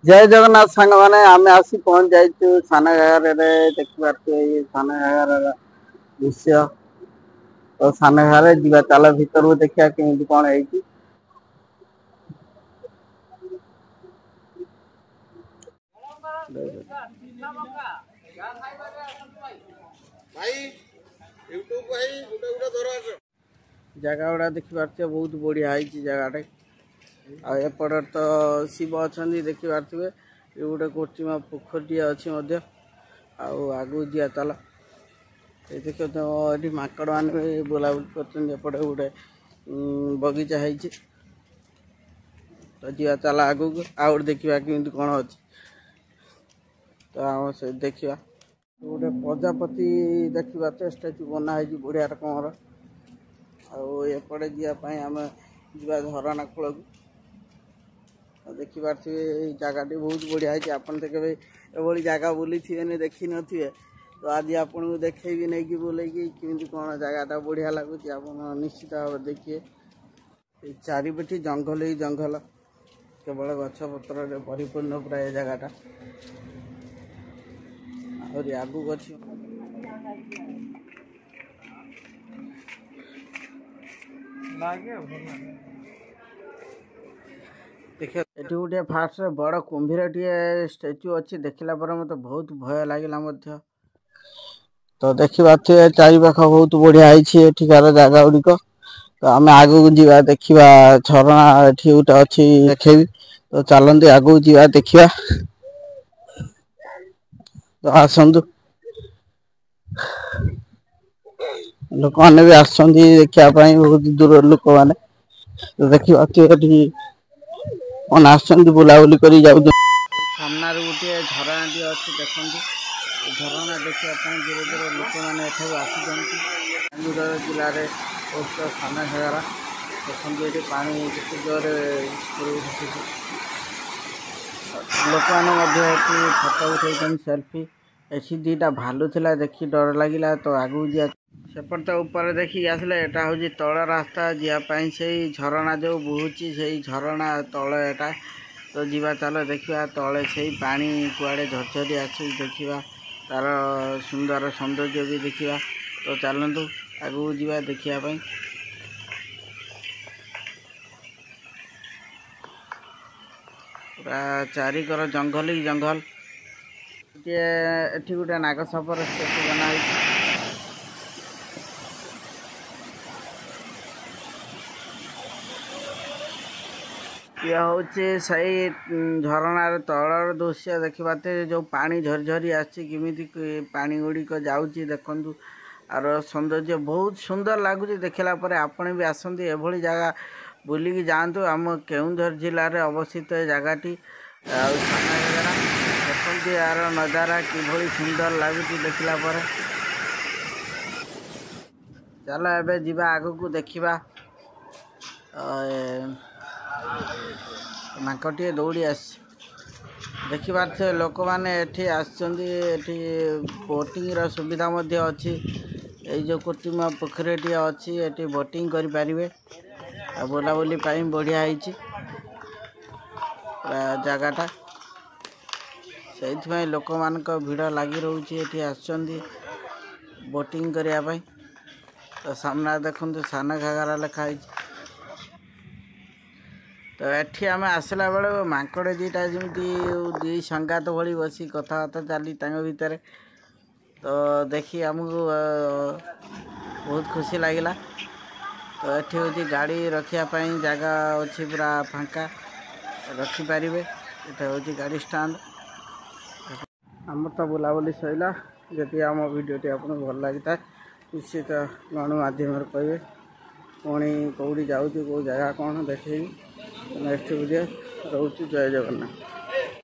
जय जगन्नाथ सांग माने आमे आसी पहुंच जाइछु साना घाघरा रे देखि पारते ये साना घाघरा दृश्य तो साना घाघरा जीवा ताला भीतर देखिया केमिति कोन हेची भाई यूट्यूब भाई गुटा गुटा धरो आस जगह गुड़ा देखि पारते बहुत बढ़िया हेची जगह आ एपट तो शिव अच्छा देखी पारे ये गोटे कृत्रिम पोखरी अच्छी आगू जा ताला ये देख ये माकड़ मैंने बुलाबुली करपटे गोटे बगीचा है तो जा ताला आगू आउ देखा केमती कौन अच्छी तो आम से देखा गोटे प्रजापति देखा तो स्टाच्यू बनाई बढ़िया रकम आएपटे जावाई आम जा झरणा कूल को देखी पारे जगह बहुत बढ़िया है आपन तो केवे एभली जगह बुली थे देखी न तो आज आपन को देखेबी नहीं कि बोले कि केमती कौन जगहटा बढ़िया लगुच आप निश्चित भाव देखिए चारिपटी जंगल ही जंगल केवल गछ पत्र परिपूर्ण प्राय जगहटा और आगू अच्छी देखिए ये गोटे फास्ट बड़ कुंभीर टे स्टैच्यू अच्छी देखला पर मत बहुत भय लगे तो देखा चारिपाख बहुत बढ़िया है जगह गुड़िक तो आम आगू जा देखा झरणा ये गोटे अच्छी देखेबी तो चलते आगू जा देखा तो आसतु लोक मैंने भी आखापी बहुत दूर लोक मैंने तो देखा कौन आस बुलाबुली कर सामना गोटे झरणा टी अच्छी देखते झरणा देखापी दूर दूर लोक मैंने आसुँच जिले में साना घाघरा देखते ये पानी केते जोर लोक मैंने फटो उठे सेल्फी ऐसी दीटा भालू थिला देखी डर लगिला तो आगू जा सेपट तो ऊपर देखिए आसले एटा हूँ तल रास्ता जापाई से झरणा जो बोची से झरणा तल एटा तो जीवा चलो देखा तले से पानी कुआड़े झरझरी आसी देखा तार सुंदर सौंदर्य भी देखा तो चलतु आगू जा देखापी पूरा चारिकर जंगल ही जंगल एठी गोटे नागसापर स्टेचू बनाई यह हूँ सही झरणार तलर दृश्य देखते जो पानी झरझरी आमिति पानी गुड़िक जाऊँगी देखु आर सौंदर्य बहुत सुंदर लगुच देखला आपण भी आसती एभली जगह बुलिकी जातु आम केउंझर जिले में अवस्थित जगहटी साना देखते यार नजारा किभली सुंदर लगुच देखला चलो एबे जीवा आगु को देखा माकटे दौड़ी आस देखी पारे लोक मैंने ये बोटिंग रो सुविधा अच्छी ये जो कृत्रिम पोखरी अच्छी ये बोटिंग करें बुलाबुली बढ़िया जगहटा से लोक मान भिड़ लगी रोचे ये आसुँच बोटिंग करने तो सामना देखते साना घाघरा लिखाई तो एठी आम आसला बेले माकड़ दीटा जमी दी संगात भली बसी कथबार्ता चली भितर तो देखी आमको बहुत खुशी लगिला तो एठी हूँ गाड़ी रखापी जगह अच्छी पूरा फांका रखिपारे ये हूँ गाड़ी स्टाण्ड आम तो बुलाबुली सैला जदि आम भिडियोटी आपको भल लगी था निश्चित गणमाध्यम कहे पुणी कौटी जाऊँ कौ जगह कौन देखेबी नेक्स्ट वीडियो रोचे जय जगन्नाथ।